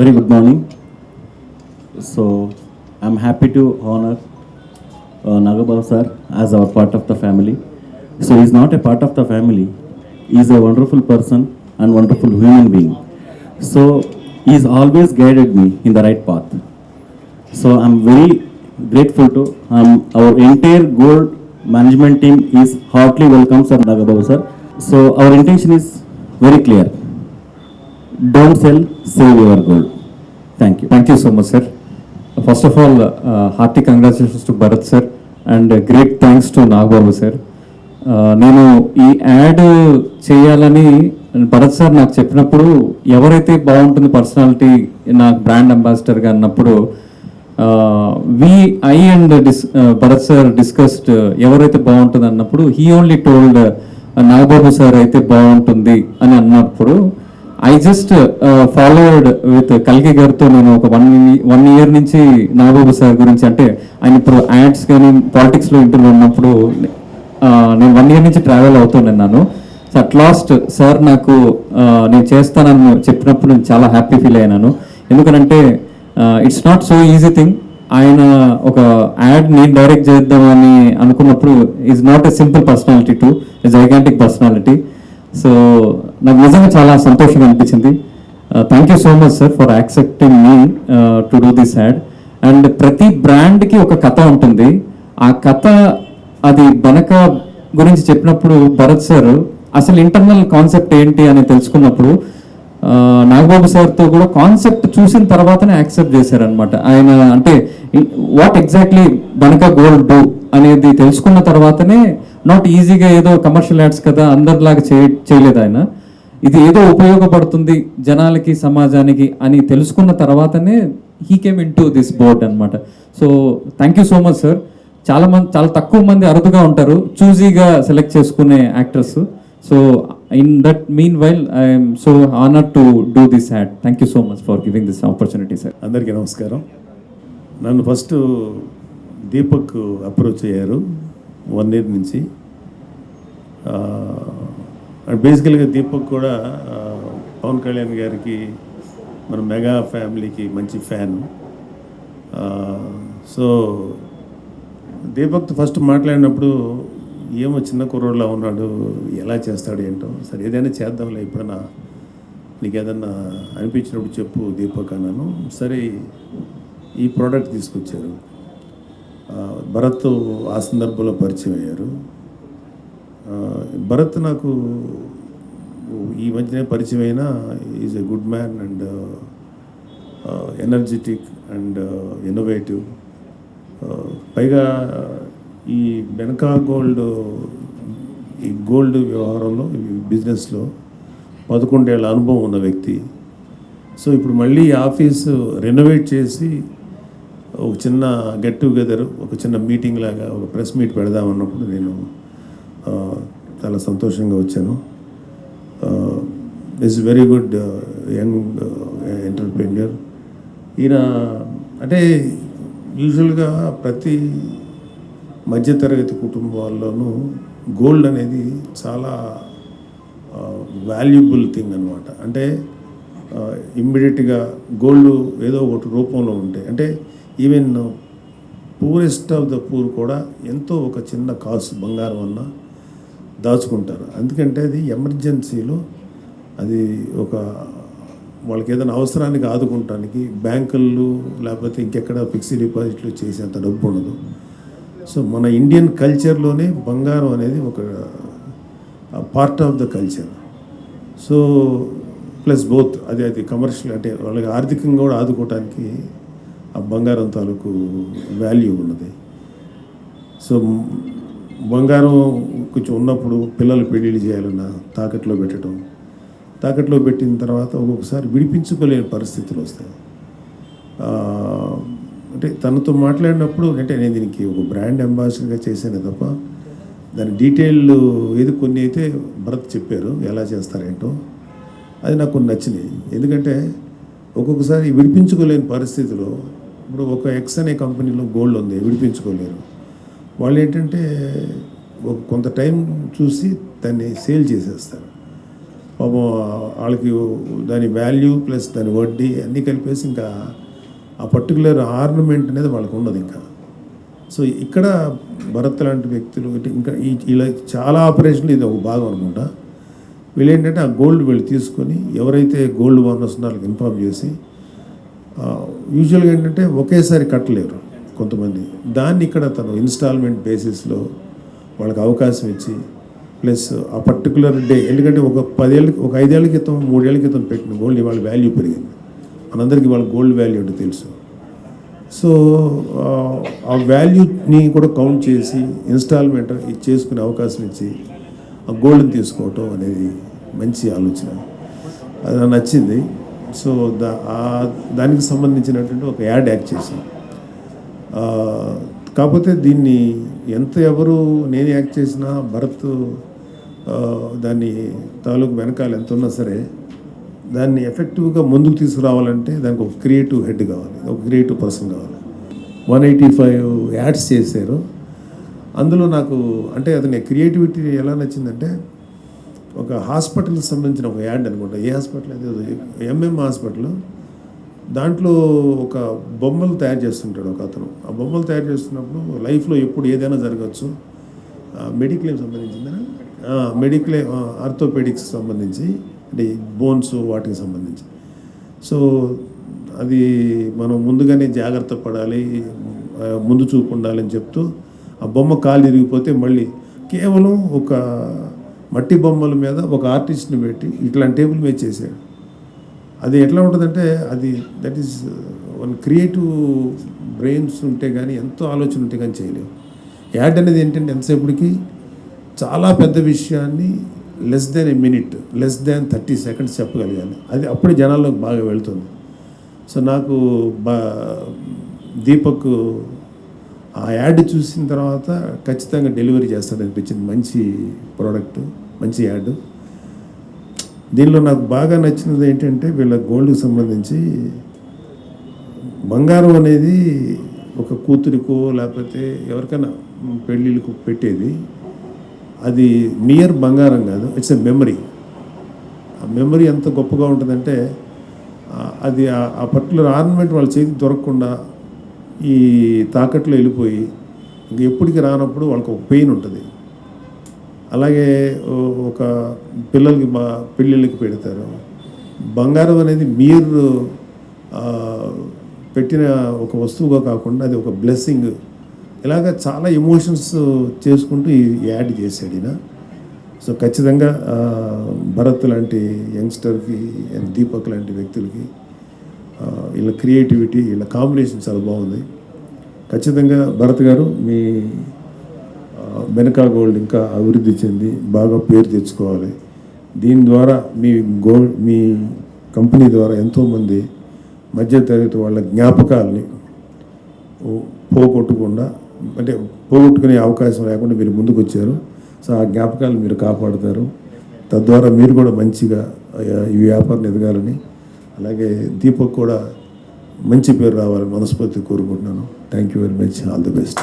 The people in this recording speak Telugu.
Very good morning. So I'm happy to honor Nagababu sir as our part of the family. So he's not a part of the family. He's a wonderful person and wonderful human being. So he's always guided me in the right path. So I'm very grateful to our entire gold management team is heartily welcomes Sir Nagababu sir. So our intention is very clear. Don't sell, save your gold. Thank you. Thank you so much, sir. First of all, hearty congratulations to Bharat sir and great thanks to Nagababu sir. నేను ఈ యాడ్ చేయాలని భరత్ సార్ నాకు చెప్పినప్పుడు ఎవరైతే బాగుంటుంది పర్సనాలిటీ నాకు బ్రాండ్ అంబాసిడర్గా అన్నప్పుడు I and Bharat sir discussed ఎవరైతే బాగుంటుంది అన్నప్పుడు he only told Nagababu sir అయితే బాగుంటుంది అని అన్నప్పుడు ఐ జస్ట్ ఫాలోవర్డ్ విత్ కల్కి గారితో నేను ఒక వన్ ఇయర్ నుంచి నాగబాబు సార్ గురించి అంటే ఆయన ఇప్పుడు యాడ్స్ కానీ పాలిటిక్స్లో ఇంటర్వ్యూ ఉన్నప్పుడు నేను 1 ఇయర్ నుంచి ట్రావెల్ అవుతున్నాను. సో అట్ లాస్ట్ సార్ నాకు నేను చేస్తానని చెప్పినప్పుడు నేను చాలా హ్యాపీ ఫీల్ అయ్యాను. ఎందుకంటే it's not so easy thing. ఆయన ఒక యాడ్ నేను డైరెక్ట్ చేద్దామని అనుకున్నప్పుడు is not a simple personality to a gigantic personality. So నాకు నిజంగా చాలా సంతోషంగా అనిపించింది. Thank you so much sir for accepting me to do this add. And ప్రతి బ్రాండ్కి ఒక కథ ఉంటుంది. ఆ కథ అది వెనక గురించి చెప్పినప్పుడు భరత్ సార్ అసలు ఇంటర్నల్ కాన్సెప్ట్ ఏంటి అని తెలుసుకున్నప్పుడు నాగబాబు సార్తో కూడా కాన్సెప్ట్ చూసిన తర్వాతనే యాక్సెప్ట్ చేశారనమాట. ఆయన అంటే వాట్ ఎగ్జాక్ట్లీ వెనక గోల్డ్ డూ అనేది తెలుసుకున్న తర్వాతనే నాట్ ఈజీగా ఏదో కమర్షియల్ యాడ్స్ కదా అందరిలాగా చేయలేదు ఆయన. ఇది ఏదో ఉపయోగపడుతుంది జనాలకి సమాజానికి అని తెలుసుకున్న తర్వాతనే he came in to this board అనమాట. So thank you so much sir. చాలా తక్కువ మంది అరుదుగా ఉంటారు చూజీగా సెలెక్ట్ చేసుకునే actors. So in that meanwhile I'm so honour to do this ad. Thank you so much for giving this opportunity sir. అందరికీ నమస్కారం. నన్ను ఫస్ట్ దీపక్ అప్రోచ్ అయ్యారు 1 ఇయర్ నుంచి. బేసికల్గా దీపక్ కూడా పవన్ కళ్యాణ్ గారికి మన మెగా ఫ్యామిలీకి మంచి ఫ్యాన్. సో దీపక్తో ఫస్ట్ మాట్లాడినప్పుడు ఏమో చిన్న కుర్రోడ్లా ఉన్నాడు, ఎలా చేస్తాడు ఏంటో, సరే ఏదైనా చేద్దాంలే, ఎప్పుడన్నా నీకు ఏదన్నా అనిపించినప్పుడు చెప్పు దీపక్ అన్నాను. సరే ఈ ప్రోడక్ట్ తీసుకొచ్చారు. భరత్ ఆ సందర్భంలో పరిచయం అయ్యారు. భరత్ నాకు ఈ మధ్యనే పరిచయం అయినా is a good man and energetic and innovative. పైగా ఈ వెనక ఈ గోల్డ్ వ్యవహారంలో బిజినెస్లో 11 ఏళ్ళ అనుభవం ఉన్న వ్యక్తి. సో ఇప్పుడు మళ్ళీ ఆఫీసు రెనోవేట్ చేసి ఒక చిన్న గెట్ టుగెదర్, ఒక చిన్న మీటింగ్ లాగా, ఒక ప్రెస్ మీట్ పెడదామన్నప్పుడు నేను చాలా సంతోషంగా వచ్చాను. Is very good young entrepreneur. ఈయన అంటే యూజువల్గా ప్రతి మధ్యతరగతి కుటుంబాల్లోనూ గోల్డ్ అనేది చాలా వాల్యుబుల్ థింగ్ అనమాట. అంటే ఇమ్మీడియట్గా గోల్డ్ ఏదో ఒకటి రూపంలో ఉంటే, అంటే even poorest of the poor కూడా ఎంతో ఒక చిన్న కాసు బంగారం అన్న దాచుకుంటారు. ఎందుకంటే అది ఎమర్జెన్సీలో అది ఒక వాళ్ళకి ఏదైనా అవసరానికి ఆదుకుంటానికి బ్యాంకులు లేకపోతే ఇంకెక్కడ ఫిక్స్డ్ డిపాజిట్లు చేసేంత డబ్బు ఉండదు. సో మన ఇండియన్ కల్చర్లోనే బంగారం అనేది ఒక part of the culture. So plus both అది కమర్షియల్, అంటే వాళ్ళకి ఆర్థికంగా కూడా ఆదుకోవటానికి ఆ బంగారం తాలూకు వాల్యూ ఉన్నది. సో బంగారం కొంచెం ఉన్నప్పుడు పిల్లలు పెళ్ళిళ్ళు చేయాలన్నా తాకట్లో పెట్టడం, తాకట్లో పెట్టిన తర్వాత ఒక్కొక్కసారి విడిపించుకోలేని పరిస్థితులు వస్తాయి. అంటే తనతో మాట్లాడినప్పుడు, అంటే నేను దీనికి ఒక బ్రాండ్ అంబాసిడర్గా చేశానే తప్ప దాని డీటెయిల్ ఏది కొన్ని అయితే భరత్ చెప్పారు ఎలా చేస్తారేంటో, అది నాకు కొన్ని నచ్చినాయి. ఎందుకంటే ఒక్కొక్కసారి విడిపించుకోలేని పరిస్థితిలో, ఇప్పుడు ఒక ఎక్స్ అనే కంపెనీలో గోల్డ్ ఉంది, విడిపించుకోలేరు. వాళ్ళు ఏంటంటే కొంత టైం చూసి దాన్ని సేల్ చేసేస్తారు. పాపం వాళ్ళకి దాని వాల్యూ ప్లస్ దాని వడ్డీ అన్నీ కలిపేసి ఇంకా ఆ పర్టికులర్ ఆర్నమెంట్ అనేది వాళ్ళకి ఉండదు ఇంకా. సో ఇక్కడ భరత్ లాంటి వ్యక్తులు ఇంకా ఇలా చాలా ఆపరేషన్లు ఇది ఒక భాగం అనుకుంటా. వీళ్ళు ఏంటంటే ఆ గోల్డ్ వీళ్ళు తీసుకొని ఎవరైతే గోల్డ్ ఓనర్స్ వాళ్ళకి ఇన్ఫార్మ్ చేసి యూజువల్గా ఏంటంటే ఒకేసారి కట్టలేరు కొంతమంది, దాన్ని ఇక్కడ తను ఇన్స్టాల్మెంట్ బేసిస్లో వాళ్ళకి అవకాశం ఇచ్చి ప్లస్ ఆ పర్టికులర్ డే, ఎందుకంటే ఒక 5 ఏళ్ళ క్రితం 3 ఏళ్ళ క్రితం పెట్టిన గోల్డ్ ఇవాళ వాల్యూ పెరిగింది. మనందరికీ వాళ్ళ గోల్డ్ వాల్యూ అంటే తెలుసు. సో ఆ వాల్యూని కూడా కౌంట్ చేసి ఇన్స్టాల్మెంట్ చేసుకునే అవకాశం ఇచ్చి ఆ గోల్డ్ని తీసుకోవటం అనేది మంచి ఆలోచన, అది నాకు నచ్చింది. సో దానికి సంబంధించినటువంటి ఒక యాడ్ యాక్ట్ చేశాను. కాకపోతే దీన్ని ఎవరు నేను యాక్ట్ చేసినా భరత్ దాన్ని తాలూకు వెనకాల ఎంత ఉన్నా సరే దాన్ని ఎఫెక్టివ్గా ముందుకు తీసుకురావాలంటే దానికి ఒక క్రియేటివ్ హెడ్ కావాలి, ఒక క్రియేటివ్ పర్సన్ కావాలి. 185 యాడ్స్ చేశారు. అందులో నాకు అంటే అతని క్రియేటివిటీ ఎలా నచ్చిందంటే ఒక హాస్పిటల్కి సంబంధించిన ఒక యాడ్ అనుకుంటా, ఏ హాస్పిటల్ అది ఎంఎం హాస్పిటల్, దాంట్లో ఒక బొమ్మలు తయారు చేస్తుంటాడు ఒక అతను. ఆ బొమ్మలు తయారు చేస్తున్నప్పుడు లైఫ్లో ఎప్పుడు ఏదైనా జరగచ్చు, మెడిక్లెయిమ్ సంబంధించిందా, మెడిక్లెయిమ్ ఆర్థోపెడిక్స్ సంబంధించి, అంటే బోన్స్ వాటికి సంబంధించి. సో అది మనం ముందుగానే జాగ్రత్త పడాలి, ముందు చూపు ఉండాలని చెప్తూ ఆ బొమ్మ కాలు ఇరిగిపోతే మళ్ళీ కేవలం ఒక మట్టి బొమ్మల మీద ఒక ఆర్టిస్ట్ని పెట్టి ఇట్లాంటి టేబుల్ మీద చేశాడు. అది ఎట్లా ఉంటుందంటే అది that is one creative brains ఉంటే కానీ, ఎంతో ఆలోచన ఉంటే కానీ చేయలేవు. యాడ్ అనేది ఏంటంటే ఎంతసేపటికి చాలా పెద్ద విషయాన్ని less than a minute, less than 30 seconds చెప్పగలిగాను. అది అప్పుడే జనాల్లోకి బాగా వెళ్తుంది. సో నాకు దీపక్ ఆ యాడ్ చూసిన తర్వాత ఖచ్చితంగా డెలివరీ చేస్తాడనిపించింది. మంచి ప్రోడక్ట్, మంచి యాడ్. దీనిలో నాకు బాగా నచ్చినది ఏంటంటే వీళ్ళ గోల్డ్కి సంబంధించి బంగారం అనేది ఒక కూతురికో లేకపోతే ఎవరికైనా పెళ్ళిళ్ళకు పెట్టేది, అది నియర్ బంగారం కాదు, ఇట్స్ ఎ మెమరీ. ఆ మెమరీ ఎంత గొప్పగా ఉంటుందంటే అది ఆ పర్టికులర్ ఆర్నమెంట్ వాళ్ళ చేతికి దొరకకుండా ఈ తాకట్లో వెళ్ళిపోయి ఇంక ఎప్పటికి రానప్పుడు వాళ్ళకి ఒక పెయిన్ ఉంటుంది. అలాగే ఒక పిల్లలకి పెళ్ళిళ్ళకి పెడతారు. బంగారం అనేది మీరు పెట్టిన ఒక వస్తువుగా కాకుండా అది ఒక బ్లెస్సింగ్. ఇలాగ చాలా ఎమోషన్స్ చేసుకుంటూ ఈ యాడ్ చేశాడు ఈయన. సో ఖచ్చితంగా భరత్ లాంటి యంగ్స్టర్కి, దీపక్ లాంటి వ్యక్తులకి వీళ్ళ క్రియేటివిటీ, వీళ్ళ కాంబినేషన్ చాలా బాగుంది. ఖచ్చితంగా భరత్ గారు మీ బెనకా గోల్డ్ ఇంకా అభివృద్ధి చెంది బాగా పేరు తెచ్చుకోవాలి. దీని ద్వారా మీ కంపెనీ ద్వారా ఎంతోమంది మధ్యతరగతి వాళ్ళ జ్ఞాపకాలని పోగొట్టకుండా, అంటే పోగొట్టుకునే అవకాశం లేకుండా మీరు ముందుకు వచ్చారు. సో ఆ జ్ఞాపకాలను మీరు కాపాడుతారు. తద్వారా మీరు కూడా మంచిగా ఈ వ్యాపారం ఎదగాలని, అలాగే దీపక్ కూడా మంచి పేరు రావాలని మనస్ఫూర్తిగా కోరుకుంటున్నాను. Thank you very much. All the best.